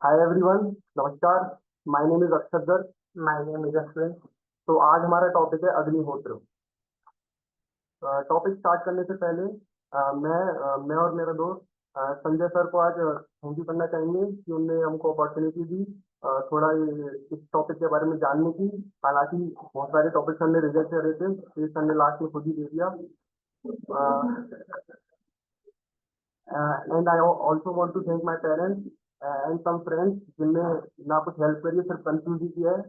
Hi everyone. नमस्कार। My name is अक्षर Garg. My name is Ashwin. तो आज हमारा टॉपिक है अग्निहोत्र। टॉपिक स्टार्ट करने से पहले मैं और मेरा दोस्त संजय सर को आज थैंक यू करना चाहेंगे कि उनने हमको अपॉर्चुनिटी दी थोड़ा इस टॉपिक के बारे में जानने की। हालांकि बहुत सारे टॉपिक हमने रिजेक्ट करे थे, तो सर ने लास्ट में खुद ही दे दिया। And I also want to thank my parents and some friends जिनने ना कुछ हेल्प करी है, सिर्फ कंफ्यूज ही किया है।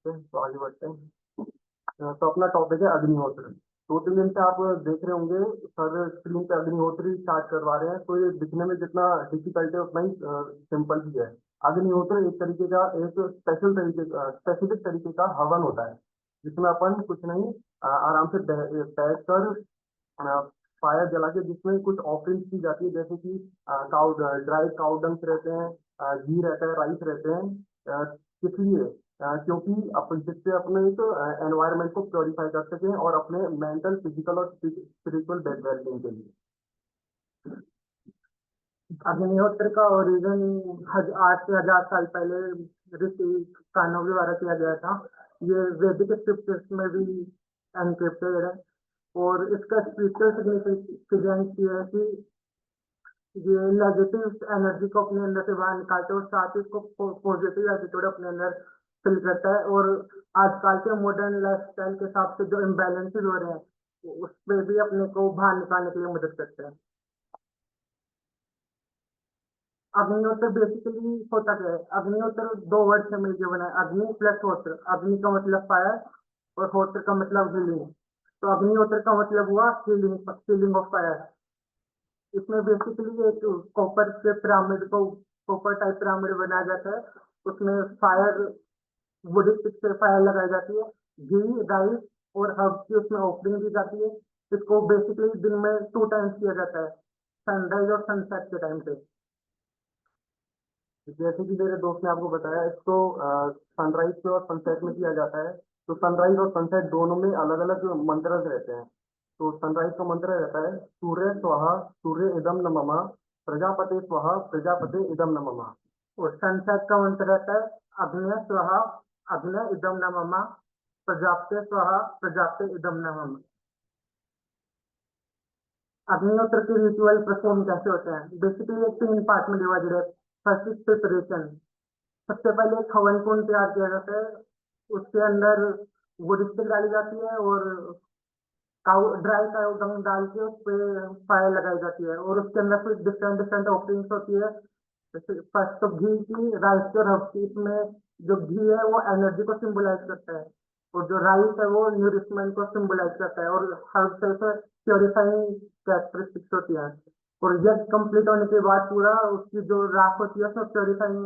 तो आगे बढ़ते हैं। तो अपना टॉपिक है अग्निहोत्र। 2-3 दिन से आप देख रहे होंगे सर स्क्रीन पे अग्निहोत्री स्टार्ट करवा रहे हैं, तो ये दिखने में जितना डिफिकल्ट है उतना ही सिंपल भी है। अग्निहोत्र एक तरीके का एक स्पेसिफिक तरीके का हवन होता है, जिसमें अपन कुछ नहीं आराम से बैठ कर फायर जला के जिसमें कुछ ऑफरिंग्स की जाती है, जैसे कि काउ ड्राई काउ डंग्स रहते हैं, घी रहता है, राइस रहते हैं। किस लिए? क्योंकि अपन जिससे अपने एक एनवायरनमेंट को प्योरीफाई कर सकें और अपने मेंटल, फिजिकल और स्पिरिचुअल वेलबींग के लिए। अग्निहोत्र का ओरिजिन आज से 1000 साल पहले ऋषि कान्हों द्वारा किया गया था। ये वैदिक स्क्रिप्चर्स में भी एनक्रिप्टेड है। और इसका स्पिरिचुअल सिग्निफिकेंस ये है कि ये नेगेटिव एनर्जी को अपने अंदर से बाहर निकालते हैं और साथ ही इसको पॉजिटिव एटीट्यूड अपने अंदर फिल करता है। और आजकल के मॉडर्न लाइफस्टाइल के हिसाब से जो इम्बैलेंसेस हो रहे हैं उस पर भी अपने को बाहर निकालने के लिए मदद करते हैं। अग्निहोत्र बेसिकली होता क्या है? अग्निहोत्र दो वर्ड से मिलकर बना है, अग्नि प्लस होत्र। अग्नि का मतलब फायर और होत्र का मतलब हीलिंग। तो अग्निहोत्र का मतलब हुआ हीलिंग, हीलिंग ऑफ फायर। इसमें बेसिकली एक कॉपर के पिरामिड को, कॉपर टाइप पिरामिड बनाया जाता है। उसमें फायर, वुड स्टिक से फायर लगाई जाती है, घी, राइस और हर्ब की उसमें ऑफरिंग दी जाती है। इसको बेसिकली दिन में 2 टाइम्स किया जाता है, सनराइज और सनसेट के टाइम पे। जैसे कि मेरे दोस्त ने आपको बताया, इसको सनराइज पे और सनसेट में किया जाता है। तो सनराइज और सनसेट दोनों में अलग अलग मंत्र रहते हैं। तो सनराइज का मंत्र रहता है सूर्य स्वाहा सूर्य इदम नमः, प्रजापति स्वाहा प्रजापति इदम नमः। और सनसेट का मंत्र रहता है अग्नय स्वाहा अग्नय इदम नमः, प्रजापते स्वाहा प्रजापते इदम नमः। अग्निहोत्र के रिचुअल परफॉर्म कैसे होते हैं? बेसिकली 3 पार्ट में डिवाइडेड है। First is preparation. सबसे पहले एक हवन कुंड तैयार किया जाता है। उसके अंदर वुड स्टिक डाली जाती है और काउ ड्राई काउ डंग डाल के उस पे फायर लगाई जाती है। और उसके अंदर फिर डिफरेंट डिफरेंट ऑफरिंग्स होती है। जैसे फर्स्ट तो घी की, राइस की और हर्ब्स की। इसमें जो घी है वो एनर्जी को सिंबलाइज करता है, और जो राइस है वो न्यूरिशमेंट को सिंबलाइज करता है, और हर्ब्स से प्योरिफाइंग कैरेक्टरिस्टिक्स होती है। और यज्ञ कंप्लीट होने के बाद पूरा उसकी जो राख होती है उसमें प्योरिफाइंग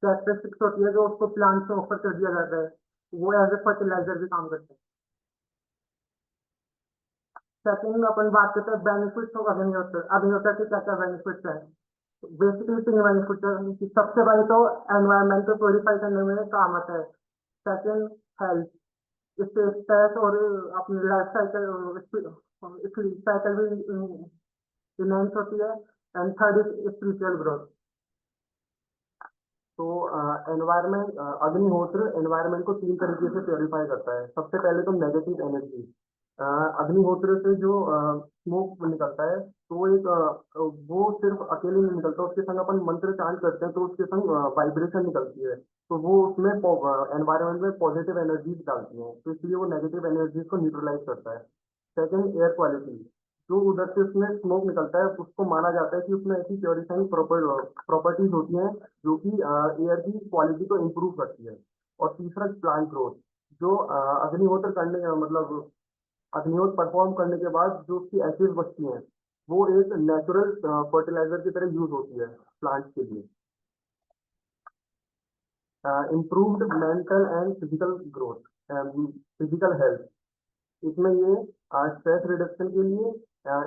कैरेक्टरिस्टिक्स होती है, जो उसको प्लांट में ऑफर कर दिया जाता है। वो एज ए फर्टिलाइजर भी काम करता है। सेकंड अपन बात करते हैं बेनिफिट्स ऑफ अग्निहोत्र। अग्निहोत्र के क्या क्या बेनिफिट्स है? बेसिकली 3 बेनिफिट्स है कि सबसे पहले तो एनवायरनमेंट को प्योरीफाई करने में काम आता है। Second, health. इससे स्ट्रेस और अपनी लाइफ साइकिल साइकिल भी इनहेंस होती है। And third is spiritual growth. तो एनवायरनमेंट अग्निहोत्र एनवायरनमेंट को 3 तरीके से प्योरीफाई करता है। सबसे पहले तो नेगेटिव एनर्जी। अग्निहोत्र से जो स्मोक निकलता है, तो वो वो सिर्फ अकेले नहीं निकलता, उसके संग अपन मंत्र चांट करते हैं तो उसके संग वाइब्रेशन निकलती है। तो वो उसमें एनवायरनमेंट में पॉजिटिव एनर्जी डालती है, तो इसलिए वो नेगेटिव एनर्जी को न्यूट्रलाइज करता है। Second, air quality. जो उधर से उसमें स्मोक निकलता है उसको माना जाता है कि उसमें ऐसी प्योरीफाइंग प्रॉपर्टीज होती हैं जो कि एयर की क्वालिटी को इम्प्रूव करती है। और तीसरा, प्लांट ग्रोथ। जो अग्निहोत्र करने मतलब अग्निहोत्र परफॉर्म करने के बाद जो उसकी एशेज बचती हैं, वो एक नेचुरल फर्टिलाइजर की तरह यूज होती है प्लांट्स के लिए। Improved mental and physical growth, physical health. इसमें ये स्ट्रेस रिडक्शन के लिए,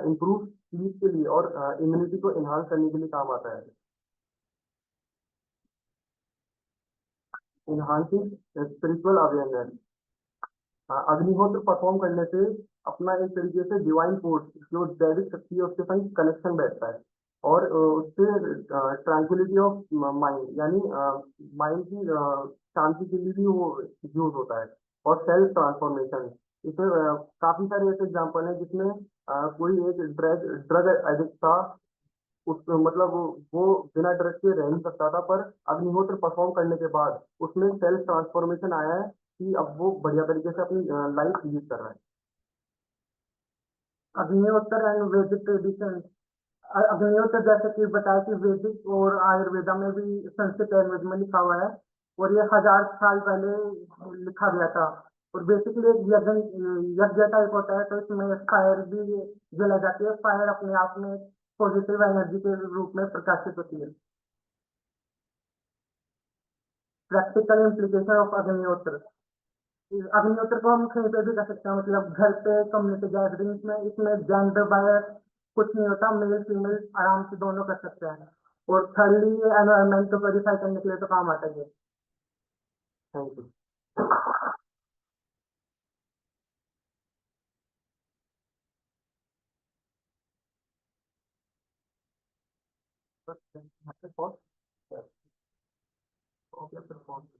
इम्प्रूव स्लीप के लिए और इम्यूनिटी को एनहांस करने के लिए काम आता है। Enhancing spiritual awareness. अग्निहोत्र परफॉर्म करने से अपना एक तरीके से डिवाइन फोर्स, जो दैविक शक्ति है, उसके संग कनेक्शन बैठता है। और उससे ट्रैंक्विलिटी ऑफ माइंड, यानी माइंड की शांति के लिए भी वो यूज होता है। और सेल्फ ट्रांसफॉर्मेशन, इसमें काफी सारे ऐसे एग्जांपल हैं जिसमें कोई एक ड्रग ड्रग एडिक्ट था, उस मतलब वो बिना ड्रग के रह नहीं सकता था, पर अग्निहोत्र परफॉर्म करने के बाद उसमें सेल्फ ट्रांसफॉर्मेशन आया है कि अब वो बढ़िया तरीके से अपनी लाइफ लीड कर रहा है। अग्निहोत्र एंड वैदिक ट्रेडिशन। अग्निहोत्र जैसे कि बताया कि वैदिक और आयुर्वेदा में भी संस्कृत आयुर्वेद में लिखा हुआ है, और ये 1000 साल पहले लिखा गया था। और बेसिकली एक यज्ञ यज्ञ टाइप होता है, तो इसमें फायर भी जला जाती है। फायर अपने आप में पॉजिटिव एनर्जी के रूप में प्रकाशित होती है। प्रैक्टिकल इम्प्लीकेशन ऑफ अग्निहोत्र। अग्निहोत्र को हम कहीं पे भी कर सकते हैं, मतलब घर पे, कम्युनिटी गैदरिंग्स में। इसमें जेंडर बायस कुछ नहीं होता, मेल फीमेल आराम से दोनों कर सकते हैं। और थर्डली ये एनवायरमेंट को प्योरीफाई करने के लिए तो काम आता है। Thank you. बस, ओके, फिर फोन